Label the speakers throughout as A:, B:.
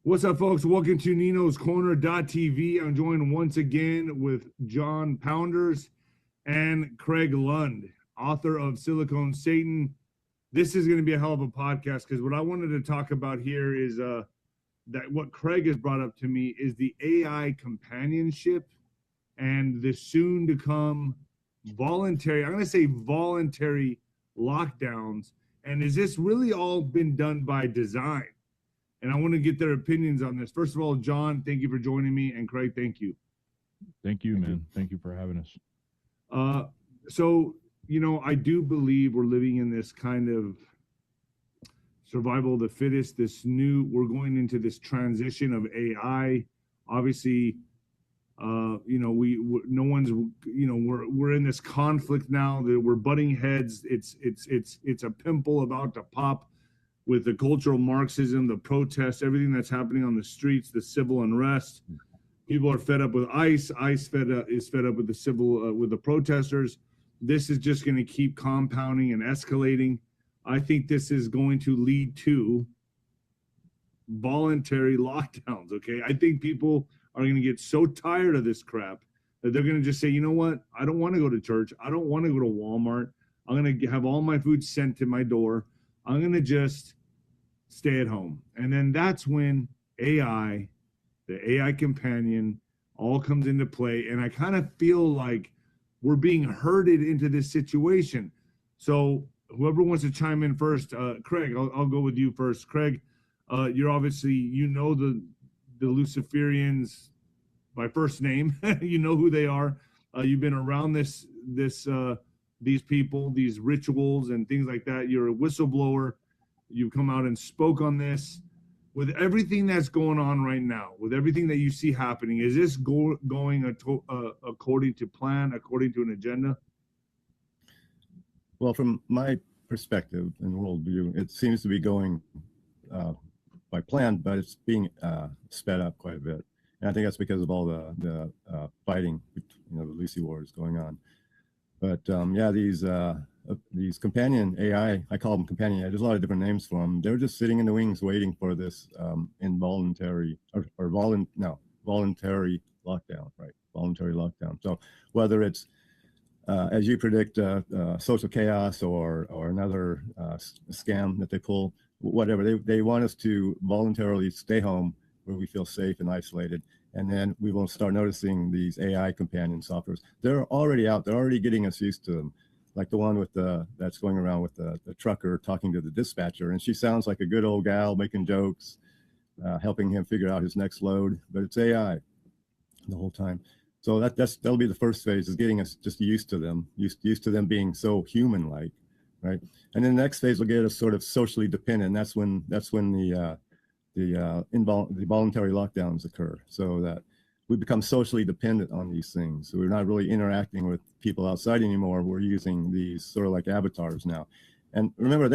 A: What's up, folks? Welcome to Nino's Corner.tv. I'm joined once again with Jon Pounders and Cregg Lund, author of Silicon Satan. This is going to be a hell of a podcast because what I wanted to talk about here is that what Cregg has brought up to me is the AI companionship and the soon to come voluntary, I'm going to say voluntary lockdowns. And is this really all been done by design? And I want to get their opinions on this. First of all, Jon, thank you for joining me. And Cregg, thank you.
B: Thank you, man. Thank you for having us.
A: So, I do believe we're living in this kind of survival of the fittest, we're going into this transition of AI. Obviously, no one's, we're in this conflict now that we're butting heads. It's a pimple about to pop with the cultural Marxism, the protests, everything that's happening on the streets, the civil unrest. People are fed up with ICE. ICE is fed up with with the protesters. This is just going to keep compounding and escalating. I think this is going to lead to voluntary lockdowns, okay? I think people are going to get so tired of this crap that they're going to just say, you know what? I don't want to go to church. I don't want to go to Walmart. I'm going to have all my food sent to my door. I'm going to just stay at home. And then that's when AI, the AI companion, all comes into play. And I kind of feel like we're being herded into this situation. So whoever wants to chime in first, Cregg, I'll go with you first. Cregg, you're obviously, the Luciferians by first name. You know who they are. You've been around these people, these rituals and things like that. You're a whistleblower. You've come out and spoke on this. With everything that's going on right now, with everything that you see happening, is this going according to plan, according to an agenda?
C: Well, from my perspective and worldview, it seems to be going by plan, but it's being sped up quite a bit. And I think that's because of all the fighting, the Lucy wars going on. But these companion AI, I call them companion AI, there's a lot of different names for them. They're just sitting in the wings waiting for this voluntary lockdown, right? Voluntary lockdown. So whether it's, as you predict, social chaos or another scam that they pull, whatever, they want us to voluntarily stay home where we feel safe and isolated. And then we will start noticing these AI companion softwares. They're already out. They're already getting us used to them. Like the one with that's going around with the trucker talking to the dispatcher. And she sounds like a good old gal making jokes, helping him figure out his next load. But it's AI the whole time. So that'll be the first phase, is getting us just used to them, used to them being so human-like, right? And then the next phase will get us sort of socially dependent. And that's when the voluntary lockdowns occur, so that we become socially dependent on these things. So we're not really interacting with people outside anymore. We're using these sort of like avatars now. And remember,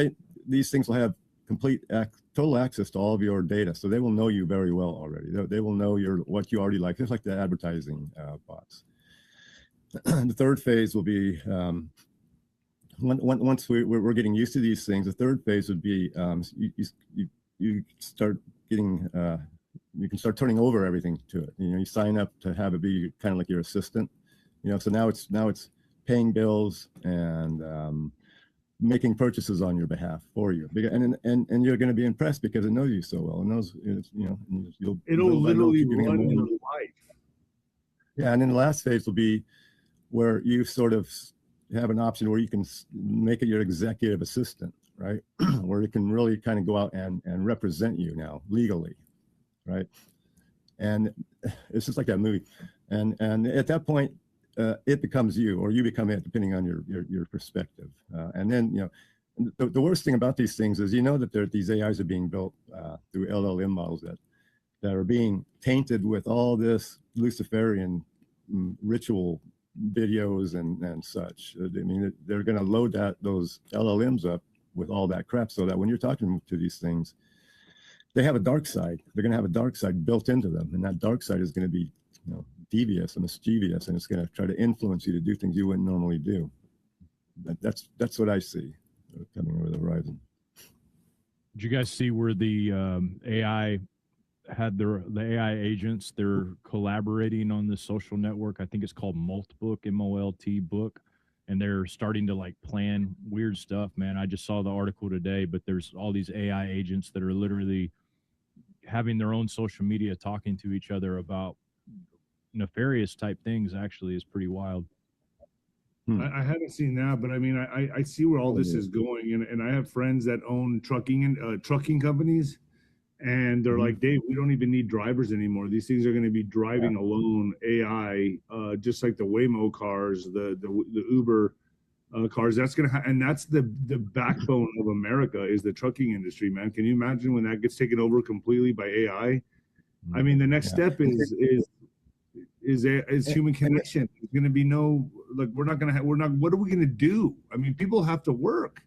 C: these things will have total access to all of your data. So they will know you very well already. They will know what you already like, just like the advertising bots. The third phase will be, once we're getting used to these things, the third phase would be you start getting, you can start turning over everything to it. You sign up to have it be kind of like your assistant. So now it's paying bills and making purchases on your behalf for you. And you're going to be impressed because it knows you so well. It knows,
A: It'll literally run your life.
C: Yeah, and then the last phase will be where you sort of have an option where you can make it your executive assistant, right? Where it can really kind of go out and represent you now legally, right? And it's just like that movie. And at that point, it becomes you, or you become it, depending on your perspective. And then, the worst thing about these things is, that these AIs are being built through LLM models that are being tainted with all this Luciferian ritual videos and such. I mean, they're going to load those LLMs up with all that crap, so that when you're talking to these things, they have a dark side. They're going to have a dark side built into them, and that dark side is going to be, devious and mischievous, and it's going to try to influence you to do things you wouldn't normally do. That's what I see coming over the horizon.
B: Did you guys see where the AI had the AI agents. They're collaborating on this social network. I think it's called Multbook, MOLT book, and they're starting to like plan weird stuff. Man, I just saw the article today, but there's all these AI agents that are literally having their own social media, talking to each other about nefarious type things. Actually, is pretty wild.
A: I haven't seen that, but I mean, I see where all this is going, and I have friends that own trucking companies, and they're like, Dave, we don't even need drivers anymore. These things are going to be driving alone, AI, just like the Waymo cars, the Uber cars. That's gonna and that's the backbone of America is the trucking industry, man. Can you imagine when that gets taken over completely by AI? I mean, the next step is human connection. There's going to be no, like, what are we going to do? I mean, people have to work.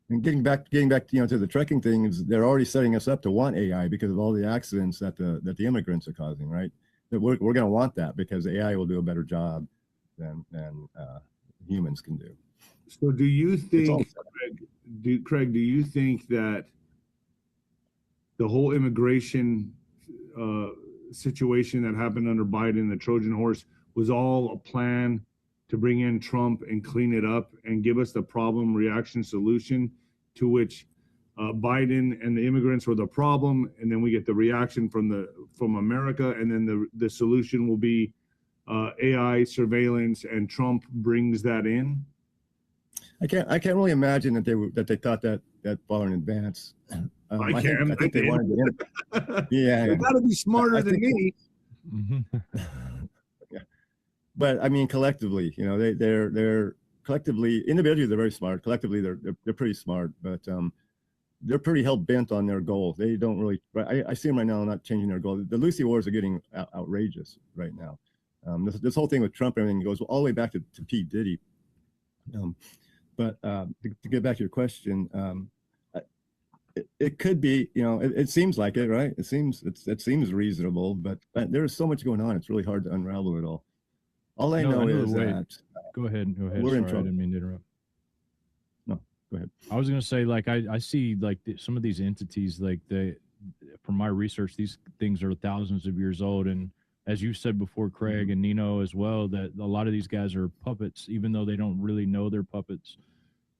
C: And getting back, to the trucking thing, is they're already setting us up to want AI because of all the accidents that the immigrants are causing, right? That we're going to want that because AI will do a better job than humans can do.
A: So do you think, Craig, do you think that the whole immigration situation that happened under Biden, the Trojan horse, was all a plan to bring in Trump and clean it up and give us the problem reaction solution, to which Biden and the immigrants were the problem, and then we get the reaction from America, and then the solution will be AI surveillance, and Trump brings that in? I
C: can't really imagine that they thought that far in advance.
A: I think they wanted
C: to. Yeah,
A: they got to be smarter than me.
C: Yeah, but I mean, collectively, they're collectively, individually they're very smart. Collectively, they're pretty smart, but they're pretty hell bent on their goal. They don't really. I see them right now not changing their goal. The Lucy wars are getting outrageous right now. This whole thing with Trump and everything goes all the way back to P. Diddy. But to get back to your question, it could be, it seems like it, right? It seems reasonable, but there's so much going on. It's really hard to unravel it all. All I know is that.
B: Go ahead.
C: We're in trouble.
B: I didn't mean to interrupt.
C: No, go ahead.
B: I was going to say, like, I see like some of these entities, like from my research, these things are thousands of years old, and as you said before, Craig and Nino as well, that a lot of these guys are puppets, even though they don't really know they're puppets.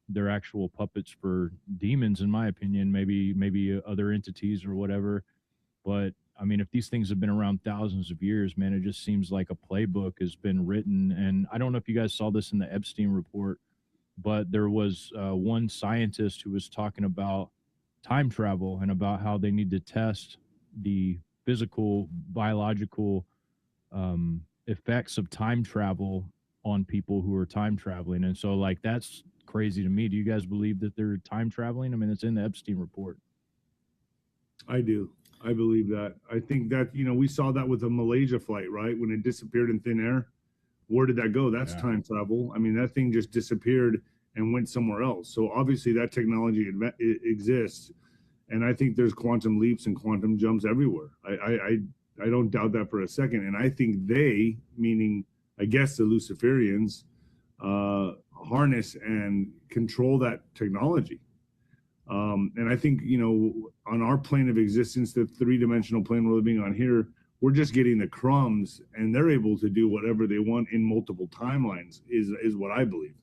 B: They're actual puppets for demons, in my opinion, maybe other entities or whatever. But I mean, if these things have been around thousands of years, man, it just seems like a playbook has been written. And I don't know if you guys saw this in the Epstein report, but there was one scientist who was talking about time travel and about how they need to test the physical, biological effects of time travel on people who are time traveling. And so, like, that's crazy to me. Do you guys believe that they're time traveling? I mean, it's in the Epstein report.
A: I do. I believe that. I think that, we saw that with the Malaysia flight, right? When it disappeared in thin air. Where did that go? That's time travel. I mean, that thing just disappeared and went somewhere else. So obviously that technology exists. And I think there's quantum leaps and quantum jumps everywhere. I don't doubt that for a second. And I think they, meaning, I guess, the Luciferians, harness and control that technology. And I think, on our plane of existence, the three-dimensional plane we're living on here, we're just getting the crumbs, and they're able to do whatever they want in multiple timelines, is what I believe.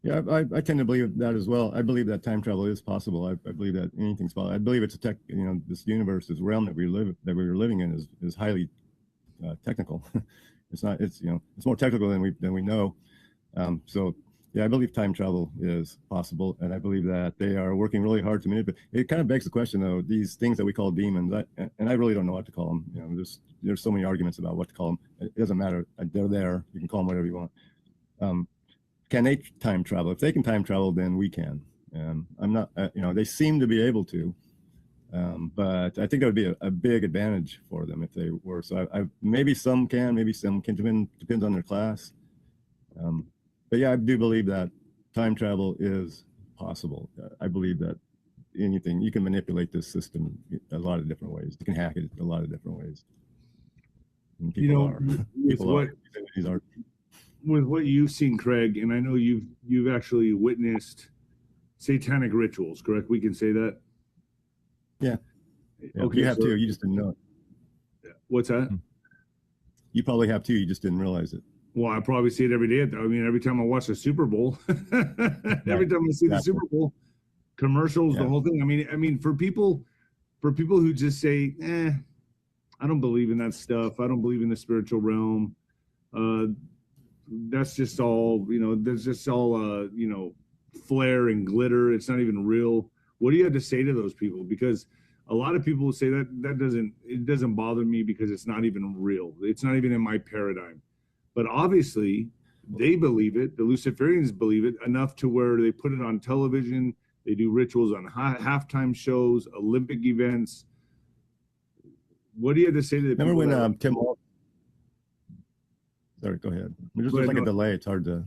C: Yeah, I tend to believe that as well. I believe that time travel is possible. I believe that anything's possible. I believe it's this universe, this realm that we're living in is highly technical. It's more technical than we know. So yeah, I believe time travel is possible, and I believe that they are working really hard to manipulate. It kind of begs the question, though, these things that we call demons, and I really don't know what to call them. There's so many arguments about what to call them. It doesn't matter. They're there. You can call them whatever you want. Can they time travel? If they can time travel, then we can. I'm not. They seem to be able to, but I think that would be a big advantage for them if they were. So maybe some can, maybe some can. Depends on their class. But yeah, I do believe that time travel is possible. I believe that you can manipulate this system a lot of different ways. You can hack it a lot of different ways. And
A: with what you've seen, Craig, and I know you've actually witnessed satanic rituals, correct? We can say that.
C: Yeah.
A: Okay,
C: You have
A: so-
C: too. You just didn't know it.
A: What's that?
C: You probably have too. You just didn't realize it.
A: Well, I probably see it every day. I mean, every time I watch the Super Bowl, every time I see the Super Bowl commercials, the whole thing. I mean, for people who just say, I don't believe in that stuff. I don't believe in the spiritual realm. That's just all, that's just all, flair and glitter. It's not even real. What do you have to say to those people? Because a lot of people will say it doesn't bother me because it's not even real. It's not even in my paradigm. But obviously they believe it. The Luciferians believe it enough to where they put it on television. They do rituals on halftime shows, Olympic events. What do you have to say to the
C: Remember
A: people?
C: when Tim Walton? Sorry, go ahead. There's like a delay. It's hard to.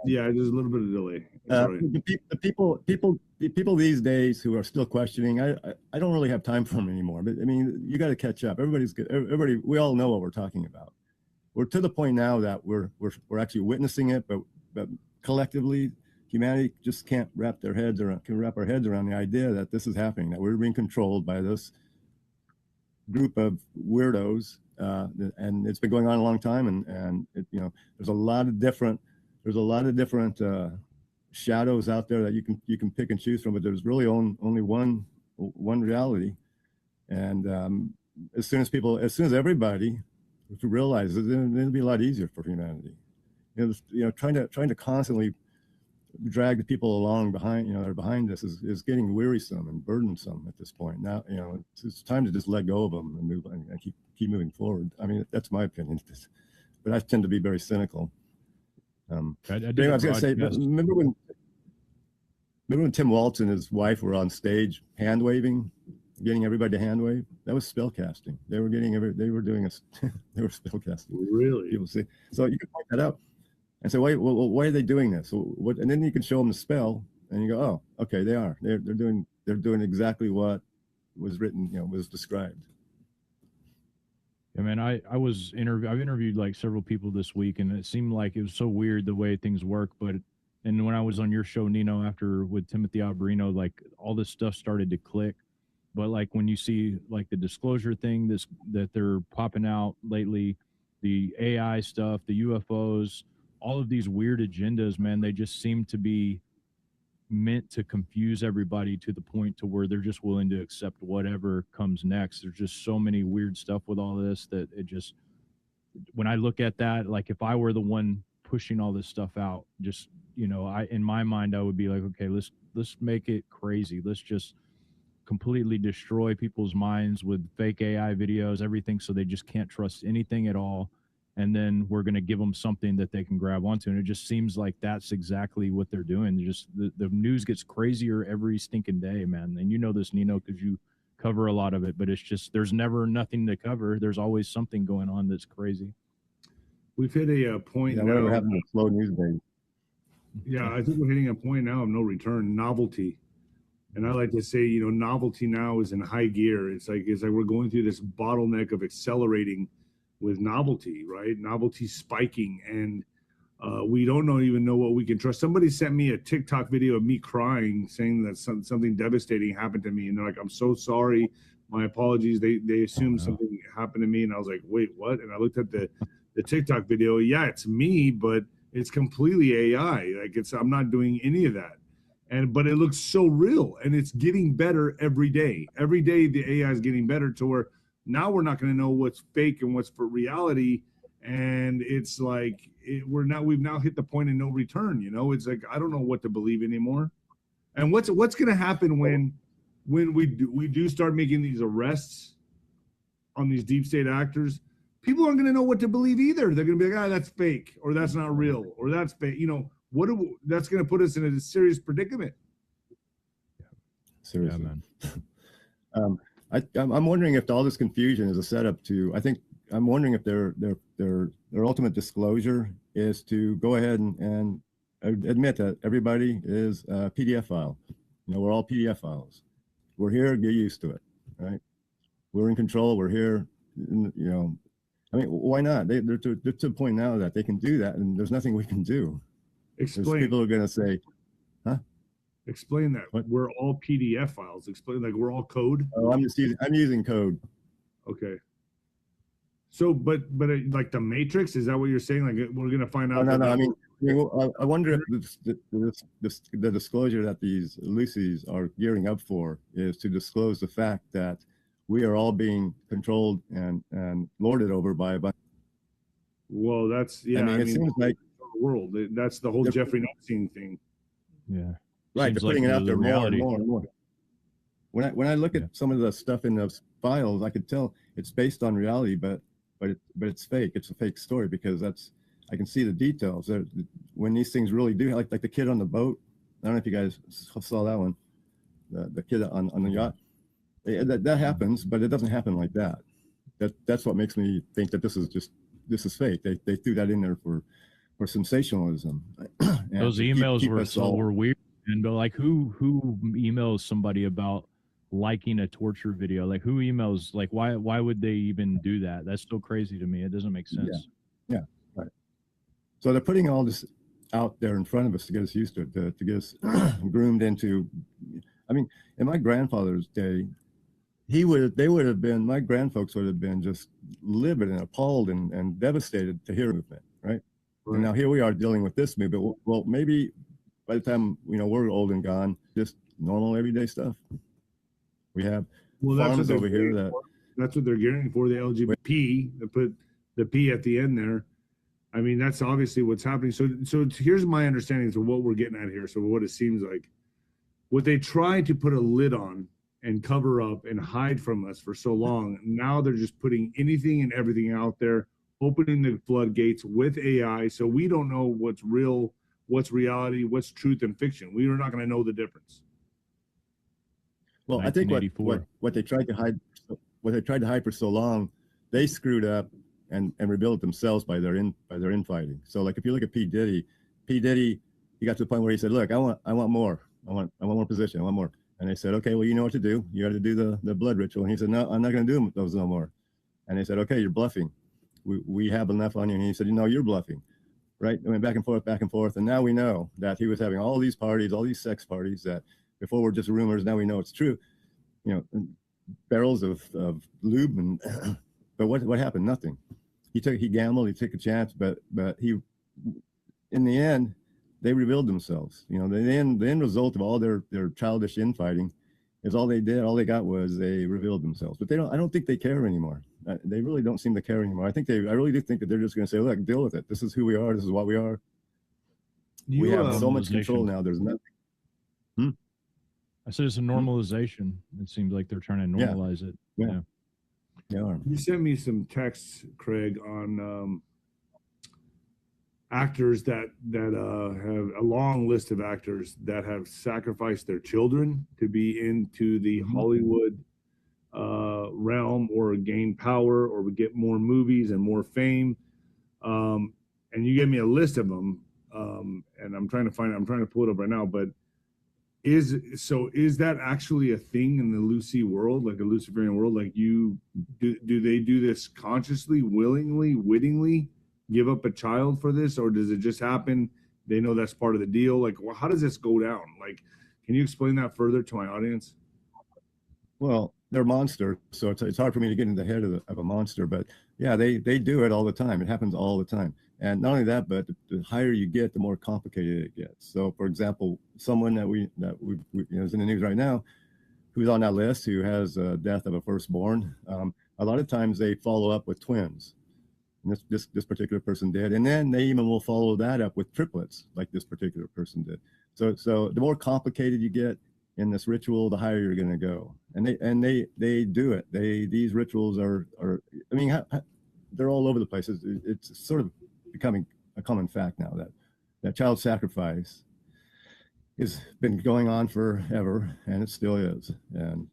A: Yeah, there's a little bit of delay.
C: The people these days who are still questioning, I don't really have time for them anymore. But I mean, you got to catch up. Everybody, we all know what we're talking about. We're to the point now that we're actually witnessing it, but collectively, humanity just can't wrap our heads around the idea that this is happening, that we're being controlled by this group of weirdos, and it's been going on a long time. And there's a lot of different shadows out there that you can pick and choose from, but there's really only one reality. And as soon as everybody realizes it, it'll be a lot easier for humanity. Trying to constantly drag the people along behind, that are behind this is getting wearisome and burdensome at this point. Now, it's time to just let go of them and move and keep moving forward. I mean, that's my opinion. But I tend to be very cynical. I was going to say, remember when Tim Waltz and his wife were on stage hand waving, getting everybody to hand wave? That was spell casting. They were spell casting.
A: Really?
C: People see. So you can point that out and say, why are they doing this? And then you can show them the spell, and you go, oh, okay, they're doing exactly what was written, was described.
B: Yeah, man, I've interviewed like several people this week, and it seemed like it was so weird the way things work. And when I was on your show, Nino, after with Timothy Alberino, like all this stuff started to click. But like when you see like the disclosure thing, that they're popping out lately, the AI stuff, the UFOs, all of these weird agendas, man, they just seem to be meant to confuse everybody to the point to where they're just willing to accept whatever comes next. There's just so many weird stuff with all this that it just, when I look at that, like if I were the one pushing all this stuff out, just, in my mind, I would be like, okay, let's make it crazy. Let's just completely destroy people's minds with fake AI videos, everything, so they just can't trust anything at all. And then we're going to give them something that they can grab onto. And it just seems like that's exactly what they're doing. The news gets crazier every stinking day, man. And you know this, Nino, because you cover a lot of it, but it's just, there's never nothing to cover. There's always something going on that's crazy.
A: We've hit a point now.
C: Whatever happened to slow news days?
A: Yeah, I think we're hitting a point now of no return. Novelty. And I like to say, novelty now is in high gear. It's like we're going through this bottleneck of accelerating with novelty, right? Novelty spiking, and we don't even know what we can trust. Somebody sent me a TikTok video of me crying, saying that something devastating happened to me, and they're like, "I'm so sorry, my apologies." They assumed something happened to me, and I was like, "Wait, what?" And I looked at the TikTok video. Yeah, it's me, but it's completely AI. Like I'm not doing any of that. But it looks so real, and it's getting better every day. Every day the AI is getting better to where now we're not going to know what's fake and what's for reality. And it's like we've now hit the point of no return. It's like I don't know what to believe anymore. And what's going to happen when we do start making these arrests on these deep state actors? People aren't going to know what to believe either. They're going to be like, that's fake, or that's not real, or that's fake. That's going to put us in a serious predicament.
C: Seriously,
B: yeah, man.
C: I'm wondering if all this confusion is a setup to. I'm wondering if their ultimate disclosure is to go ahead and admit that everybody is a PDF file. We're all PDF files. We're here. Get used to it, right? We're in control. We're here. I mean, why not? They're to the point now that they can do that, and there's nothing we can do.
A: Explain.
C: There's people who are going to say, huh?
A: Explain that.
C: What?
A: We're all PDF files. Explain, like we're all code.
C: Oh, I'm using code.
A: Okay. So, but like the Matrix, is that what you're saying? Like we're gonna find out?
C: Oh, no,
A: that
C: no. I mean, I wonder if the disclosure that these Lucy's are gearing up for is to disclose the fact that we are all being controlled and lorded over by a bunch.
A: Well, that's
C: I mean, it seems like
A: the world. That's the whole Jeffrey Epstein thing.
B: Yeah.
C: right. They're putting it out there more and more and more. When I look at some of the stuff in those files, I could tell it's based on reality, but it's fake. It's a fake story because I can see the details. When these things really do, like the kid on the boat. I don't know if you guys saw that one. The kid on the yacht. That happens, but it doesn't happen like that. That's what makes me think that this is fake. They threw that in there for sensationalism.
B: Those emails were weird. And but like who emails somebody about liking a torture video? Like who emails, like why would they even do that? That's so crazy to me. It doesn't make sense.
C: Yeah, right. So they're putting all this out there in front of us to get us used to it, to get us groomed into. I mean, in my grandfather's day, my grandfolks would have been just livid and appalled and devastated to hear movement, right? And now here we are dealing with this movement. Well, maybe by the time we're old and gone, just normal everyday stuff. We have farms over here
A: that's what they're gearing for, the LGBT. They put the P at the end there. I mean, that's obviously what's happening. So here's my understanding of what we're getting at here. So what it seems like, what they tried to put a lid on and cover up and hide from us for so long, now they're just putting anything and everything out there, opening the floodgates with AI. So we don't know what's real, what's reality, what's truth and fiction. We are not going to know the difference.
C: Well, I think what they tried to hide for so long, they screwed up and rebuilt themselves by their infighting. So like if you look at P. Diddy, he got to the point where he said, "Look, I want more. I want more position. I want more." And they said, "Okay, well, you know what to do. You got to do the blood ritual." And he said, "No, I'm not going to do those no more." And they said, "Okay, you're bluffing. We have enough on you." And he said, "No, you're bluffing." Right? I mean, back and forth. And now we know that he was having all these parties, all these sex parties that before were just rumors. Now we know it's true. Barrels of lube and but what happened? Nothing. He gambled, he took a chance, but he, in the end, they revealed themselves. The end result of all their childish infighting is all they did. All they got was they revealed themselves. But I don't think they care anymore. They really don't seem to care anymore. I really do think that they're just going to say, "Look, deal with it. This is who we are. This is what we are." We have so much control now. There's nothing.
B: I said it's a normalization. It seems like they're trying to normalize it.
C: Yeah.
A: You sent me some texts, Craig, on actors that have a long list of actors that have sacrificed their children to be into the Hollywood realm or gain power or get more movies and more fame. And you gave me a list of them, and I'm trying to pull it up right now, but is that actually a thing in the Lucy world, like a Luciferian world? Like do they do this consciously, willingly, wittingly give up a child for this, or does it just happen? They know that's part of the deal. Like, well, how does this go down? Like, can you explain that further to my audience?
C: Well, they're monsters, so it's hard for me to get in the head of a monster. But yeah, they do it all the time. It happens all the time. And not only that, but the higher you get, the more complicated it gets. So, for example, someone that we is in the news right now, who's on that list, who has a death of a firstborn, a lot of times they follow up with twins. And this particular person did, and then they even will follow that up with triplets, like this particular person did. So the more complicated you get in this ritual, the higher you're going to go. And they do it. These rituals are I mean, they're all over the place. It's sort of becoming a common fact now that child sacrifice has been going on forever, and it still is. And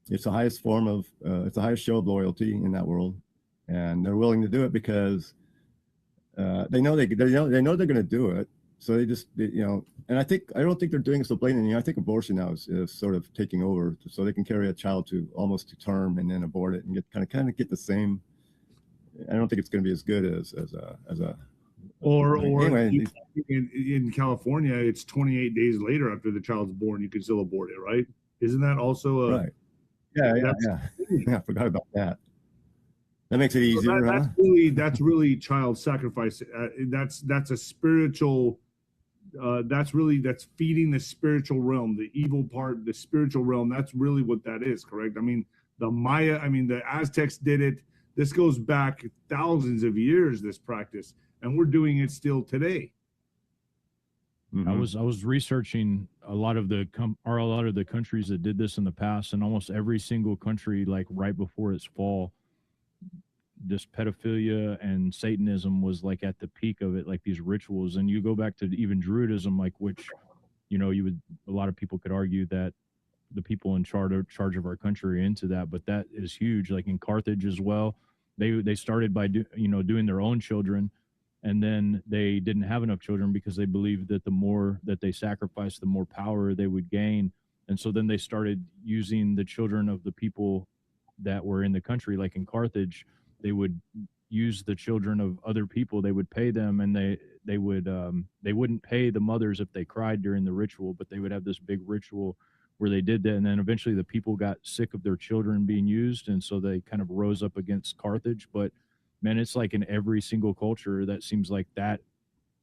C: it's the highest form of it's the highest show of loyalty in that world, and they're willing to do it because they know they're going to do it. So they just and I don't think they're doing it so blatantly. I think abortion now is sort of taking over, so they can carry a child almost to term and then abort it and get kind of get the same. I don't think it's going to be as good as a
A: Or
C: Anyway,
A: in California, it's 28 days later after the child's born, you can still abort it, right? Isn't that also a
C: right. Yeah. Yeah, I forgot about that. That makes it easier, huh?
A: That's really child sacrifice. That's a spiritual. That's feeding the spiritual realm, the evil part, the spiritual realm. That's really what that is, correct? I mean, the Aztecs did it. This goes back thousands of years, this practice, and we're doing it still today.
B: I was researching a lot of the countries that did this in the past, and almost every single country, like right before its fall, this pedophilia and Satanism was like at the peak of it, like these rituals. And you go back to even Druidism, like, which, a lot of people could argue that the people in charge of our country are into that, but that is huge. Like in Carthage as well, they started by doing their own children, and then they didn't have enough children because they believed that the more that they sacrificed, the more power they would gain. And so then they started using the children of the people that were in the country. Like in Carthage, they would use the children of other people. They would pay them, and they wouldn't pay the mothers if they cried during the ritual, but they would have this big ritual where they did that. And then eventually the people got sick of their children being used, and so they kind of rose up against Carthage. But man, it's like in every single culture that seems like that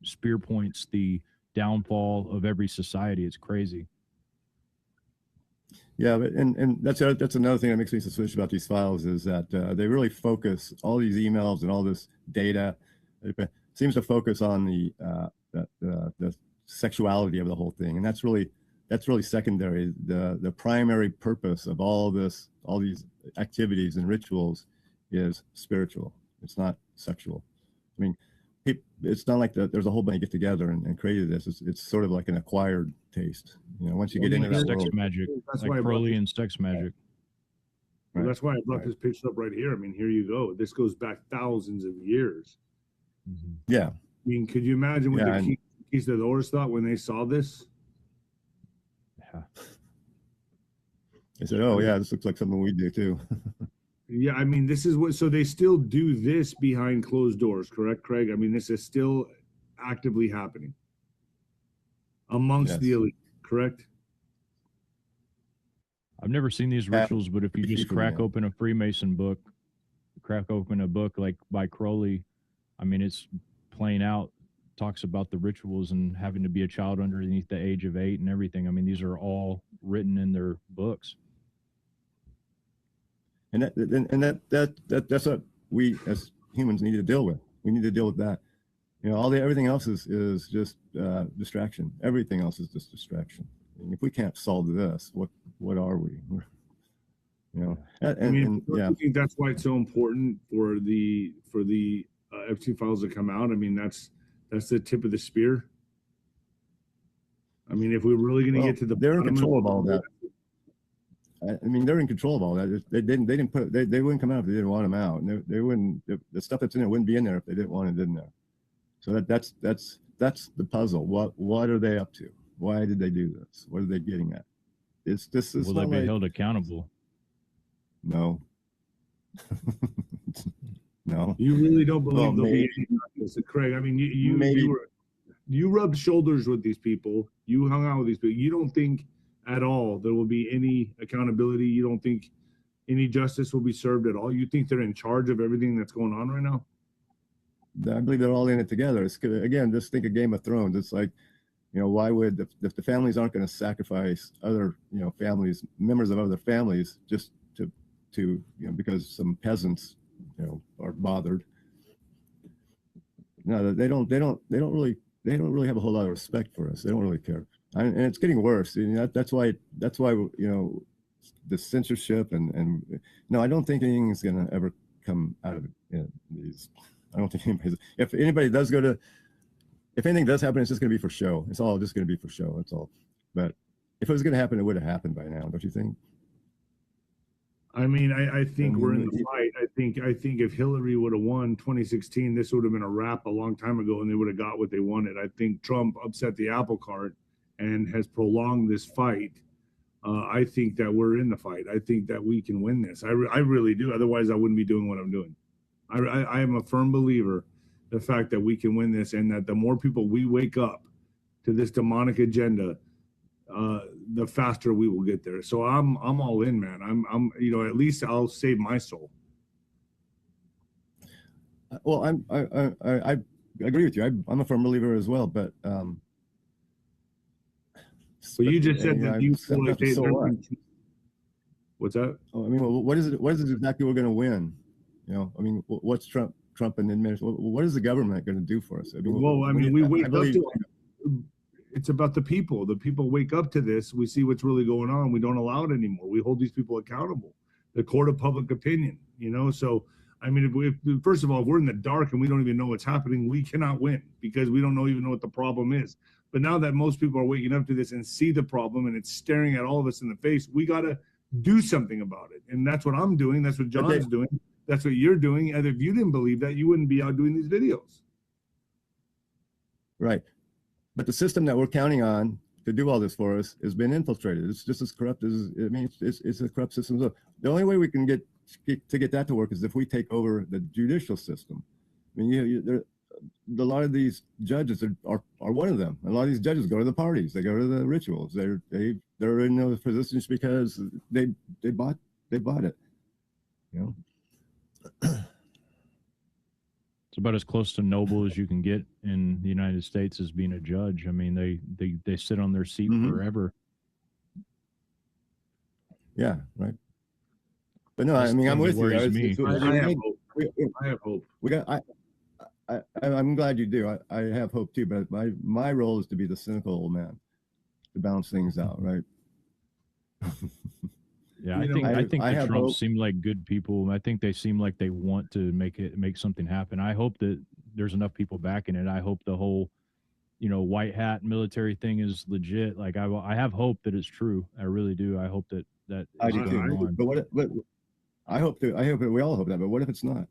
B: spear points the downfall of every society. It's crazy.
C: Yeah, but and that's another thing that makes me suspicious about these files is that they really focus all these emails and all this data. It seems to focus on the sexuality of the whole thing, and that's really secondary. The primary purpose of all these activities and rituals is spiritual. It's not sexual. I mean, it's not like there's a whole bunch get together and created this. It's sort of like an acquired taste. Once you get into that
B: sex
C: world,
B: magic, like Crowleyan sex magic.
A: Well, that's why I brought this picture up right here. I mean, here you go. This goes back thousands of years.
C: Yeah.
A: I mean, could you imagine what the Conquistadors thought when they saw this?
B: Yeah.
C: They said, "Oh yeah, this looks like something we do too."
A: Yeah, I mean, this is what. So they still do this behind closed doors, correct, Craig? I mean, this is still actively happening amongst the elite, correct?
B: I've never seen these rituals, but if you just crack open a Freemason book, crack open a book like by Crowley, I mean, it's plain out, talks about the rituals and having to be a child underneath the age of 8 and everything. I mean, these are all written in their books.
C: And that's what we as humans need to deal with. We need to deal with that. Everything else is just distraction. Everything else is just distraction. If we can't solve this, what are we?
A: I think that's why it's so important for the Epstein files to come out. I mean, that's the tip of the spear. I mean, if we're really going to get to the
C: they're in control of all that. I mean, they're in control of all that. They wouldn't come out if they didn't want them out. And they wouldn't. The stuff that's in there wouldn't be in there if they didn't want it in there. So that's the puzzle. What are they up to? Why did they do this? What are they getting at? Will
B: they be held accountable?
C: No. No.
A: You really don't believe there'll be any practice, Craig? I mean, you rubbed shoulders with these people. You hung out with these people. You don't think at all there will be any accountability? You don't think any justice will be served at all? You think they're in charge of everything that's going on right now?
C: I believe they're all in it together. Again, just think of Game of Thrones. It's like, why would if the families aren't going to sacrifice other families, members of other families, just to because some peasants are bothered? No, they don't really have a whole lot of respect for us. They don't really care. And it's getting worse. That's why the censorship and no, I don't think anything is going to ever come out of these. I don't think if anything does happen, it's just going to be for show. It's all just going to be for show. That's all. But if it was going to happen, it would have happened by now, don't you think?
A: I mean, I think we're in the fight. I think if Hillary would have won 2016, this would have been a wrap a long time ago, and they would have got what they wanted. I think Trump upset the apple cart and has prolonged this fight. I think that we're in the fight. I think that we can win this. I really do. Otherwise, I wouldn't be doing what I'm doing. I am a firm believer the fact that we can win this, and that the more people we wake up to this demonic agenda, the faster we will get there. So I'm all in, man. I'm you know, at least I'll save my soul.
C: Well, I agree with you. I'm a firm believer as well, but
A: you just said that you feel like
C: so what?
A: What's that?
C: Oh, I mean, well, what is it exactly we're going to win? You know, I mean, what's Trump and the administration? What is the government going to do for us? I mean,
A: well, I mean, we wake up to it. It's about the people. The people wake up to this. We see what's really going on. We don't allow it anymore. We hold these people accountable. The court of public opinion, you know? So, I mean, if first of all, if we're in the dark and we don't even know what's happening, we cannot win because we don't even know what the problem is. But now that most people are waking up to this and see the problem and it's staring at all of us in the face, we got to do something about it. And that's what I'm doing. That's what John's doing. That's what you're doing. And if you didn't believe that, you wouldn't be out doing these videos.
C: Right. But the system that we're counting on to do all this for us has been infiltrated. It's just as corrupt as, I mean, it's a corrupt system. So the only way we can get that to work is if we take over the judicial system. I mean, a lot of these judges are one of them. A lot of these judges go to the parties. They go to the rituals. They're in those positions because they bought it. You know.
B: It's about as close to noble as you can get in the United States as being a judge. I mean, they sit on their seat forever.
C: Yeah, right. But no, I mean, I'm with you.
A: I have hope.
C: I'm glad you do. I have hope too. But my role is to be the cynical old man, to balance things out, right?
B: Yeah, I think the Trumps seem like good people. I think they seem like they want to make something happen. I hope that there's enough people backing it. I hope the whole, you know, white hat military thing is legit. Like I have hope that it's true. I really do. I hope that
C: I do too. But I hope that we all hope that. But what if it's not?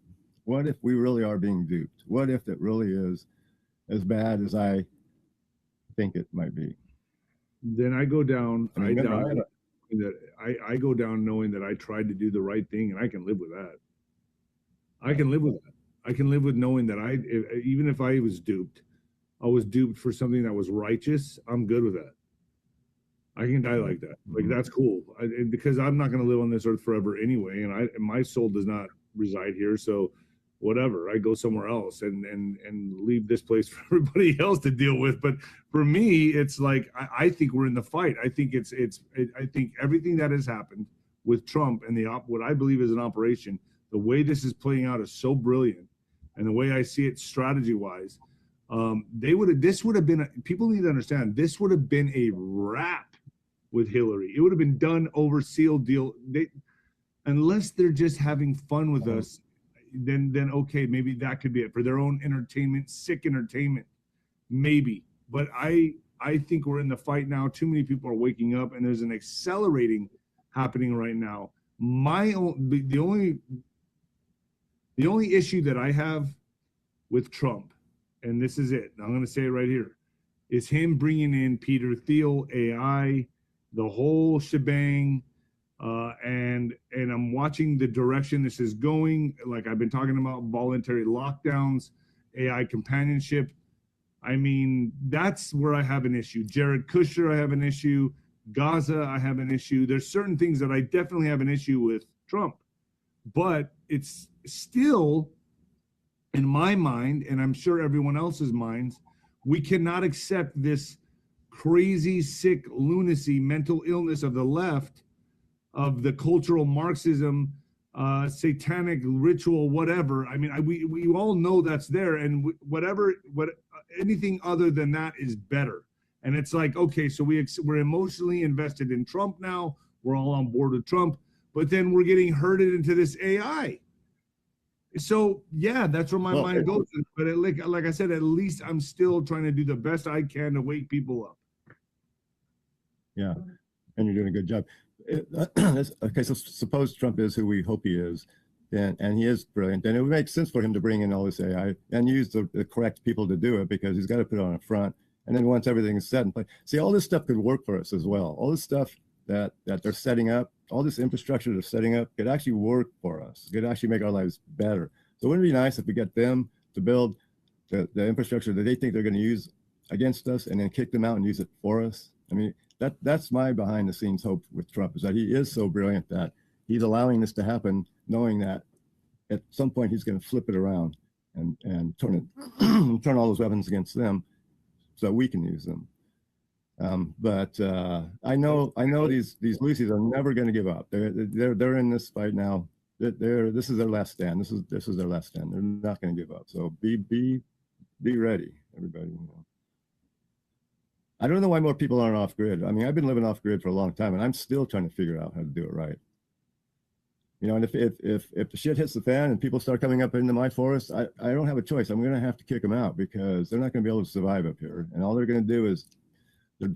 C: What if we really are being duped? What if it really is as bad as I think it might be?
A: Then I go down. I go down knowing that I tried to do the right thing, and I can live with that. I can live with that. I can live with knowing that even if I was duped for something that was righteous. I'm good with that. I can die like that. Like, that's cool. Because I'm not going to live on this earth forever anyway, and my soul does not reside here. So whatever, I go somewhere else and leave this place for everybody else to deal with. But for me, it's like, I think we're in the fight. I think I think everything that has happened with Trump and what I believe is an operation, the way this is playing out is so brilliant. And the way I see it strategy wise, this would have been, people need to understand, this would have been a wrap with Hillary. It would have been done over sealed deal. Unless they're just having fun with us, then okay, maybe that could be it for their own entertainment, sick entertainment, maybe. But I think we're in the fight now. Too many people are waking up, and there's an accelerating happening right now. The only issue that I have with Trump, and this is it, I'm going to say it right here, is him bringing in Peter Thiel, AI, the whole shebang. And I'm watching the direction this is going. Like I've been talking about voluntary lockdowns, AI companionship. I mean, that's where I have an issue. Jared Kushner, I have an issue. Gaza, I have an issue. There's certain things that I definitely have an issue with Trump. But it's still, in my mind, and I'm sure everyone else's minds, we cannot accept this crazy, sick lunacy, mental illness of the left, of the cultural Marxism, satanic ritual, whatever. I mean, we all know that's there, and anything other than that is better. And it's like, okay, so we're emotionally invested in Trump now. We're all on board with Trump, but then we're getting herded into this AI. So yeah, that's where my mind goes. But like I said, at least I'm still trying to do the best I can to wake people up.
C: Yeah, and you're doing a good job. Okay, so suppose Trump is who we hope he is, and he is brilliant, then it would make sense for him to bring in all this AI and use the correct people to do it, because he's got to put it on a front. And then once everything is set in place, see, all this stuff could work for us as well. All this stuff that they're setting up, all this infrastructure they're setting up, could actually work for us. It could actually make our lives better. So wouldn't it be nice if we get them to build the infrastructure that they think they're going to use against us and then kick them out and use it for us. I mean, that's my behind the scenes hope with Trump, is that he is so brilliant that he's allowing this to happen, knowing that at some point he's going to flip it around and turn all those weapons against them so we can use them. But I know these Lucy's are never going to give up. They're in this fight now. This is their last stand. This is their last stand. They're not going to give up. So be ready, everybody. You know. I don't know why more people aren't off grid. I mean, I've been living off grid for a long time, and I'm still trying to figure out how to do it right. You know, and if the shit hits the fan and people start coming up into my forest, I don't have a choice. I'm going to have to kick them out because they're not going to be able to survive up here. And all they're going to do is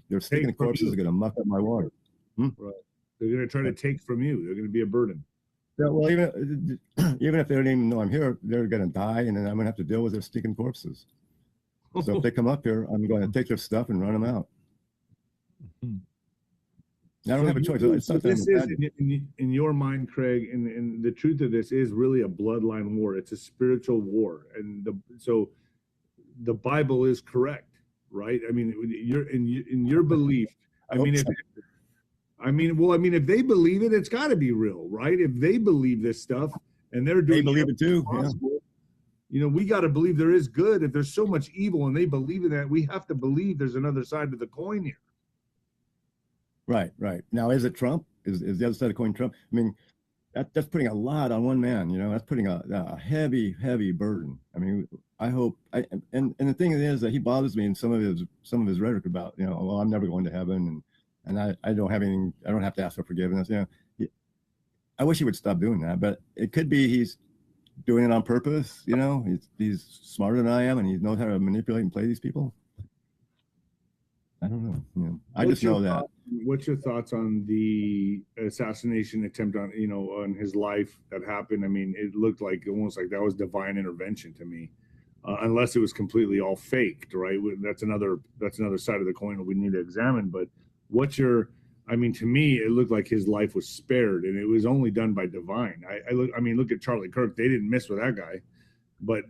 C: their stinking corpses are going to muck up my water.
A: Right. They're going to try to take from you. They're going to be a burden.
C: Yeah, well, even if they don't even know I'm here, they're going to die, and then I'm going to have to deal with their stinking corpses. So if they come up here, I'm going to take their stuff and run them out. I don't have a choice.
A: So this is, in your mind, Craig, and the truth of this is really a bloodline war. It's a spiritual war, and so the Bible is correct, right? I mean, in your belief. I mean, if they believe it, it's got to be real, right? If they believe this stuff and they're doing,
C: they believe it too. Yeah.
A: You know, we got to believe there is good. If there's so much evil and they believe in that, we have to believe there's another side to the coin here.
C: Right. Now, is it Trump? Is the other side of the coin Trump? I mean, that's putting a lot on one man. You know, that's putting a heavy burden. I mean, I hope. And the thing is that he bothers me in some of his rhetoric about, you know, well, I'm never going to heaven, and I don't have anything. I don't have to ask for forgiveness. You know, I wish he would stop doing that. But it could be he's doing it on purpose. You know, he's smarter than I am, and he knows how to manipulate and play these people. I don't know. You know, I just know that.
A: What's your thoughts on the assassination attempt on, you know, on his life that happened? I mean, it looked like almost like that was divine intervention to me, unless it was completely all faked, right? That's another side of the coin that we need to examine. But what's your? I mean, to me, it looked like his life was spared, and it was only done by divine. I mean, look at Charlie Kirk; they didn't miss with that guy, but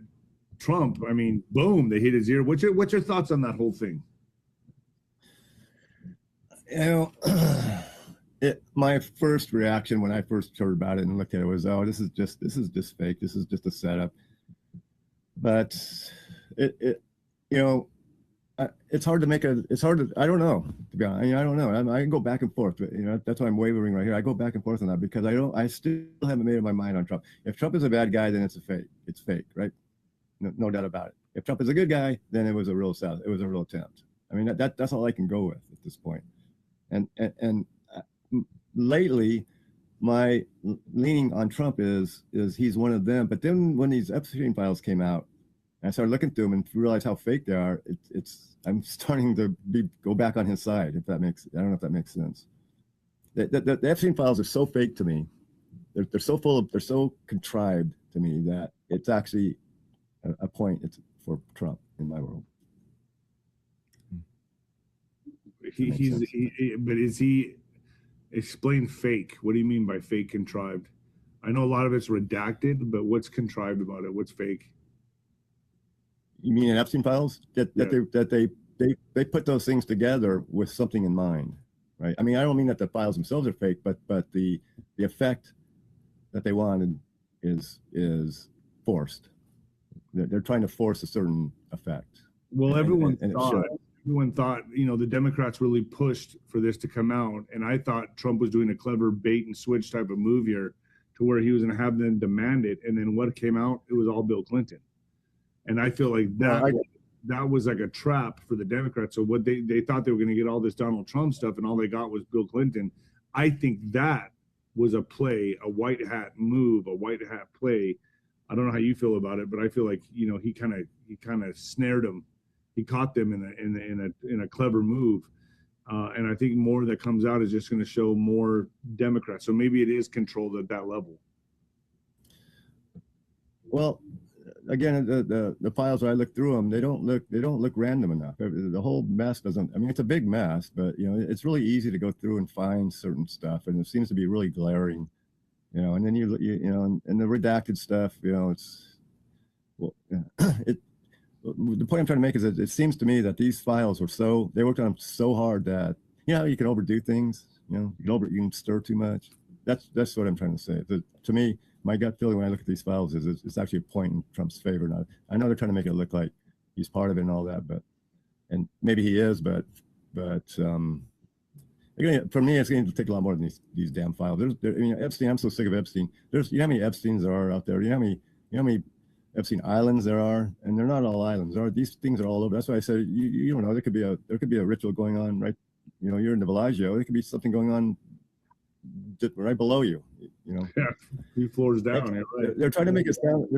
A: Trump, I mean, boom, they hit his ear. What's your thoughts on that whole thing?
C: You know, my first reaction when I first heard about it and looked at it was, oh, this is just fake. This is just a setup. But it you know, it's hard to, I don't know, to be honest. I mean, I don't know. I can go back and forth, but, you know, that's why I'm wavering right here. I go back and forth on that because I still haven't made up my mind on Trump. If Trump is a bad guy, then it's fake, right? No doubt about it. If Trump is a good guy, then it was a real attempt. I mean, that's all I can go with at this point. And lately, my leaning on Trump is he's one of them. But then when these Epstein files came out, and I started looking through them and realized how fake they are. I'm starting to go back on his side. I don't know if that makes sense. The Epstein files are so fake to me. They're so contrived to me that it's actually a point. It's for Trump in my world.
A: But is he explain fake? What do you mean by fake contrived? I know a lot of it's redacted, but what's contrived about it? What's fake?
C: You mean in Epstein files that they put those things together with something in mind, right? I mean, I don't mean that the files themselves are fake, but the effect that they wanted is forced. They're trying to force a certain effect.
A: Well, everyone thought, you know, the Democrats really pushed for this to come out, and I thought Trump was doing a clever bait and switch type of move here, to where he was going to have them demand it, and then what came out, it was all Bill Clinton, and I feel like that was like a trap for the Democrats. So what they thought they were going to get all this Donald Trump stuff, and all they got was Bill Clinton. I think that was a play, a white hat move, a white hat play. I don't know how you feel about it, but I feel like, you know, he kind of snared them. He caught them in a clever move, and I think more that comes out is just going to show more Democrats. So maybe it is controlled at that level.
C: Well, again, the files I look through them, they don't look random enough. The whole mess doesn't. I mean, it's a big mess, but you know, it's really easy to go through and find certain stuff, and it seems to be really glaring, you know. And then you know, and the redacted stuff, you know, it's well, the point I'm trying to make is that it seems to me that these files were they worked on them so hard that, you know, you can overdo things, you know, you can stir too much. That's what I'm trying to say. To me, my gut feeling when I look at these files is it's actually a point in Trump's favor. Now, I know they're trying to make it look like he's part of it and all that, and maybe he is, but again, for me, it's going to take a lot more than these damn files. I mean, Epstein. I'm so sick of Epstein. You know how many Epsteins there are out there? You know how many Epstein islands there are, and they're not all islands. These things are all over. That's why I said you don't know. There could be a ritual going on, right? You know, you're in the Bellagio. There could be something going on just right below you. You know,
A: yeah, a few floors down.
C: Right. They're trying to make it sound.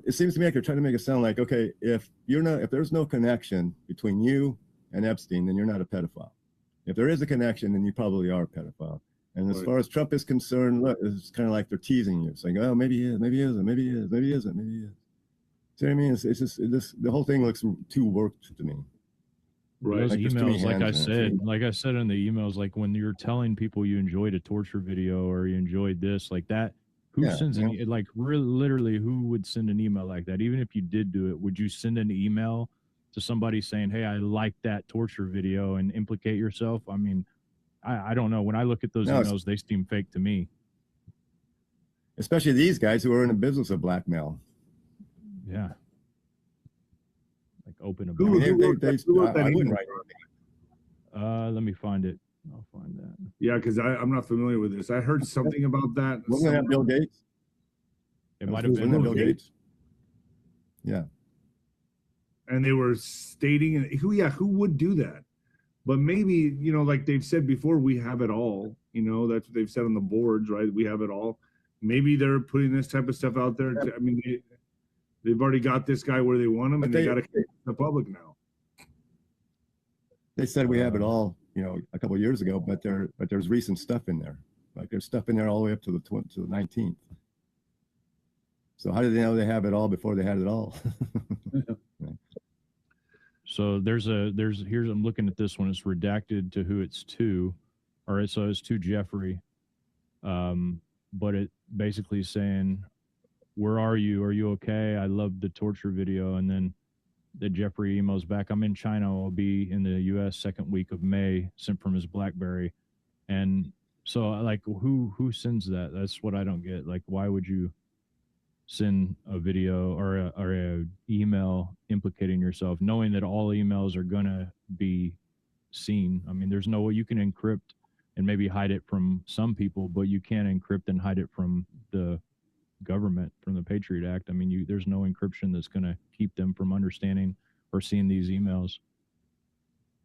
C: It seems to me like they're trying to make it sound like, okay, if there's no connection between you and Epstein, then you're not a pedophile. If there is a connection, then you probably are a pedophile. And as far as Trump is concerned, look, it's kind of like they're teasing you, saying, "Oh, maybe he is, maybe he isn't, maybe he is, maybe he isn't, maybe he is." See what I mean? It's just the whole thing looks too worked to me.
B: Right. Those emails, like I said in the emails, like when you're telling people you enjoyed a torture video or you enjoyed this, like that, who sends like really, literally, who would send an email like that? Even if you did do it, would you send an email to somebody saying, "Hey, I like that torture video," and implicate yourself? I mean, I don't know. When I look at those emails, they seem fake to me.
C: Especially these guys who are in the business of blackmail.
B: Yeah. Like open about
C: I wouldn't write
B: anything. Let me find it. I'll find that.
A: Yeah, because I'm not familiar with this. I heard something about that.
C: Wasn't that Bill Gates?
B: It might have been
C: Bill Gates. Yeah.
A: And they were stating, who would do that? But maybe, you know, like they've said before, we have it all. You know, that's what they've said on the boards, right? We have it all. Maybe they're putting this type of stuff out there. I mean, they've already got this guy where they want him, and they got to keep the public now. They
C: said we have it all, you know, a couple of years ago, but there's recent stuff in there. Like there's stuff in there all the way up to the 19th. So how do they know they have it all before they had it all?
B: So here's I'm looking at this one. It's redacted to who it's to. All right, so it's to Jeffrey. But it basically saying, "Where are you? Are you okay? I love the torture video." And then the Jeffrey emails back, "I'm in China. I'll be in the US second week of May," sent from his BlackBerry. And so like who sends that? That's what I don't get. Like, why would you send a video or a email implicating yourself, knowing that all emails are gonna be seen? I mean, there's no way you can encrypt and maybe hide it from some people, but you can't encrypt and hide it from the government, from the Patriot Act. I mean, there's no encryption that's gonna keep them from understanding or seeing these emails.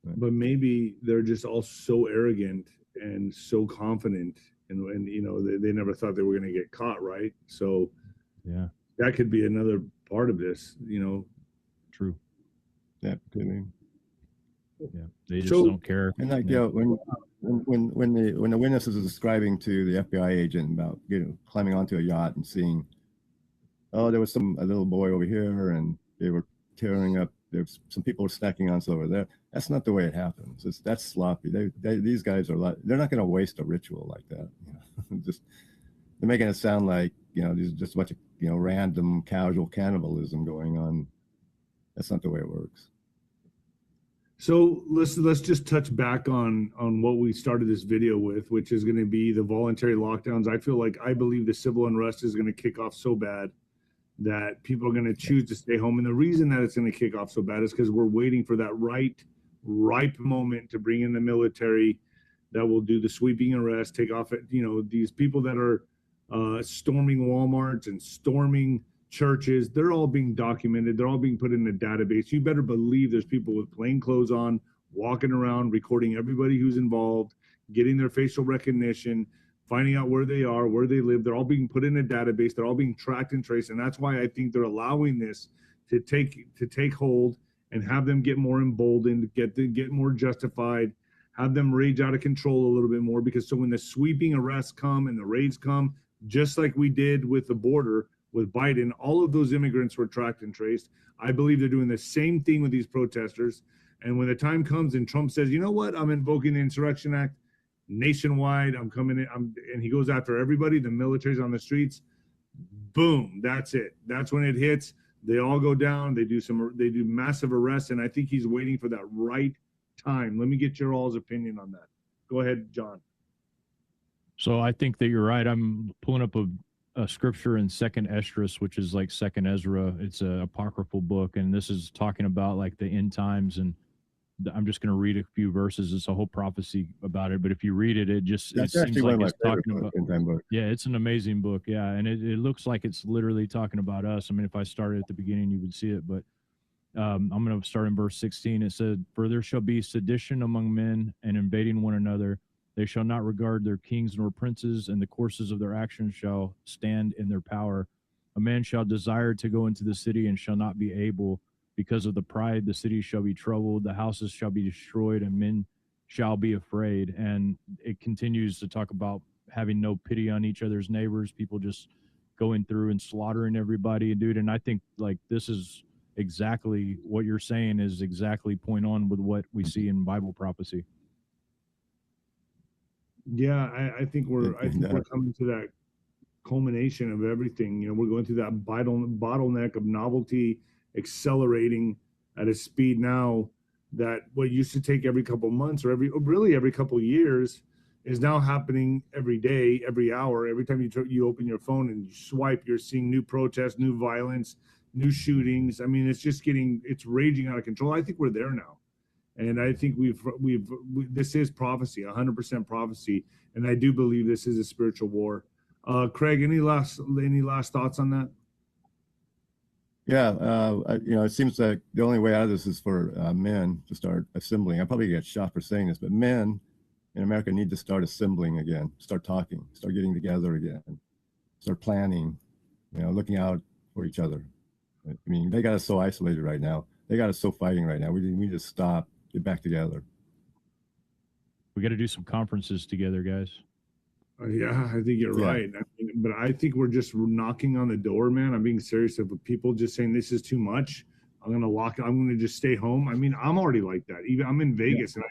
A: But maybe they're just all so arrogant and so confident, and you know, they never thought they were gonna get caught, right? So
B: yeah,
A: that could be another part of this, you know.
B: True.
C: Yeah, could be.
B: Yeah, they just don't care.
C: And like, you know, when the witnesses are describing to the FBI agent about, you know, climbing onto a yacht and seeing, oh, there was a little boy over here, and they were tearing up. There's some people were stacking on over there. That's not the way it happens. That's sloppy. These guys are they're not going to waste a ritual like that. You know? They're making it sound like, you know, there's just a bunch of, you know, random casual cannibalism going on. That's not the way it works.
A: So let's just touch back on what we started this video with, which is going to be the voluntary lockdowns. I believe the civil unrest is going to kick off so bad that people are going to choose to stay home. And the reason that it's going to kick off so bad is because we're waiting for that ripe moment to bring in the military that will do the sweeping arrest, take off, you know, these people that are storming Walmarts and storming churches. They're all being documented. They're all being put in a database. You better believe there's people with plain clothes on, walking around, recording everybody who's involved, getting their facial recognition, finding out where they are, where they live. They're all being put in a database. They're all being tracked and traced. And that's why I think they're allowing this to take hold and have them get more emboldened, get more justified, have them rage out of control a little bit more. Because so when the sweeping arrests come and the raids come, just like we did with the border with Biden, all of those immigrants were tracked and traced. I believe they're doing the same thing with these protesters. And when the time comes and Trump says, you know what, I'm invoking the Insurrection Act nationwide, I'm coming in, and he goes after everybody, the military's on the streets, boom, that's it. That's when it hits. They all go down. They do massive arrests, and I think he's waiting for that right time. Let me get your all's opinion on that. Go ahead, John.
B: So I think that you're right. I'm pulling up a scripture in Second Esdras, which is like Second Ezra. It's a apocryphal book, and this is talking about like the end times. And I'm just going to read a few verses. It's a whole prophecy about it. But if you read it, it seems like it's talking about. Yeah, it's an amazing book. Yeah, and it looks like it's literally talking about us. I mean, if I started at the beginning, you would see it. But I'm going to start in verse 16. It said, "For there shall be sedition among men, and invading one another. They shall not regard their kings nor princes, and the courses of their actions shall stand in their power. A man shall desire to go into the city and shall not be able. Because of the pride, the city shall be troubled, the houses shall be destroyed, and men shall be afraid." And it continues to talk about having no pity on each other's neighbors, people just going through and slaughtering everybody. Dude, and I think like this is exactly what you're saying is exactly point on with what we see in Bible prophecy.
A: Yeah, I think we're coming to that culmination of everything. You know, we're going through that bottleneck of novelty accelerating at a speed now that what used to take every couple months or every couple years is now happening every day, every hour. Every time you open your phone and you swipe, you're seeing new protests, new violence, new shootings. I mean, it's raging out of control. I think we're there now. And I think this is prophecy, 100% prophecy. And I do believe this is a spiritual war. Craig, any last thoughts on that?
C: Yeah, it seems like the only way out of this is for men to start assembling. I probably get shot for saying this, but men in America need to start assembling again, start talking, start getting together again, start planning, looking out for each other. I mean, they got us so isolated right now. They got us so fighting right now. We need to stop, get back together.
B: We got to do some conferences together, guys.
A: Yeah, I think you're right. I mean, but I think we're just knocking on the door, man. I'm being serious. If people just saying this is too much, I'm gonna just stay home. I mean, I'm already like that. Even I'm in Vegas, and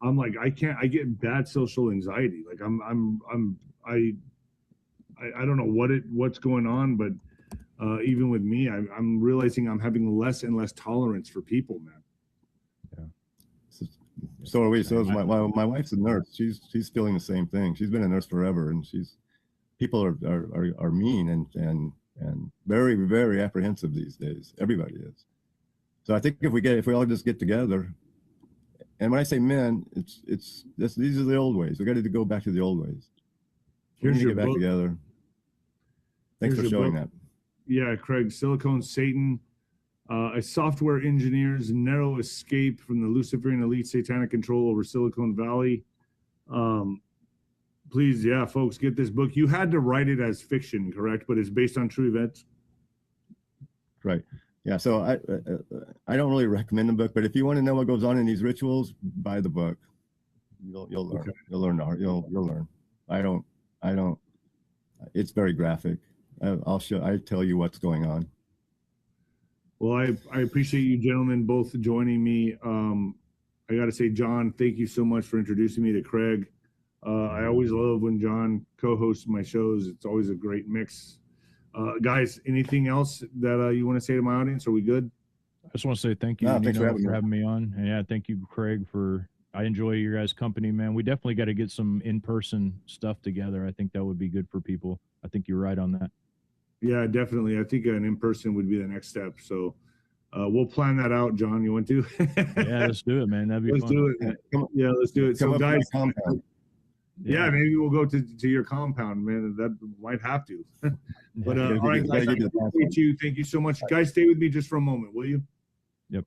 A: I'm like, I get bad social anxiety. Like I don't know what's going on, but even with me, I'm realizing I'm having less and less tolerance for people, man.
C: So are we. So is my wife's a nurse. She's feeling the same thing. She's been a nurse forever, and people are mean and very, very apprehensive these days. Everybody is. So I think if we all just get together, and when I say men, these are the old ways. We got to go back to the old ways.
A: Here's your
C: get back
A: book.
C: Together. Thanks for showing that.
A: Yeah, Craig, Silicon Satan. A software engineer's narrow escape from the Luciferian elite satanic control over Silicon Valley. Please, folks, get this book. You had to write it as fiction, correct? But it's based on true events. Right.
C: Yeah. So I don't really recommend the book, but if you want to know what goes on in these rituals, buy the book. You'll learn. Okay. You'll learn. You'll learn. I don't. It's very graphic. I tell you what's going on.
A: Well, I appreciate you gentlemen both joining me. I got to say, John, thank you so much for introducing me to Craig. I always love when John co-hosts my shows. It's always a great mix. Guys, anything else that you want to say to my audience? Are we good?
B: I just want to say thank you, Nino, for having me on. And thank you, Craig, I enjoy your guys' company, man. We definitely got to get some in-person stuff together. I think that would be good for people. I think you're right on that.
A: Yeah, definitely. I think an in-person would be the next step. So we'll plan that out, John. You want to?
B: Yeah, let's do it, man. That'd be
A: fun. Do it. Yeah, let's do it. So, guys, yeah, maybe we'll go to your compound, man. That might have to. But all right, guys, I appreciate you. Thank you so much. Guys, stay with me just for a moment, will you?
B: Yep.